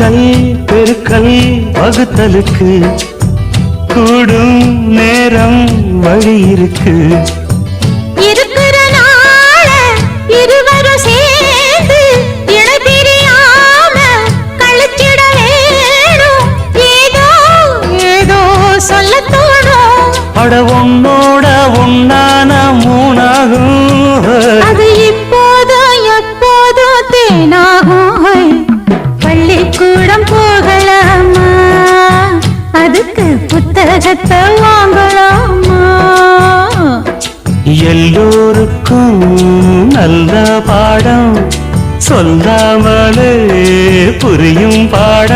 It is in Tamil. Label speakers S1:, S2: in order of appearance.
S1: கூட்டல் பெருக்கல் வகுத்தலுக்கு கூடும் நேரம் வழி இருக்கு.
S2: இருக்கிற நாள இருவரும் சேர்ந்து இணை பிரியாம கழிச்சிட வேணும். ஏதோ ஏதோ சொல்ல தோணும்.
S1: அட உன்னோட உன்னான மூணாகும்.
S2: அது இப்போதும் எப்போதும் தேனாகும். பள்ளிக்கூடம் போகலாமா, அதுக்கு புத்தகத்தை வாங்கலாமா?
S1: எல்லோருக்கும் நல்ல பாடம் சொல்லாமலே புரியும் பாடம்.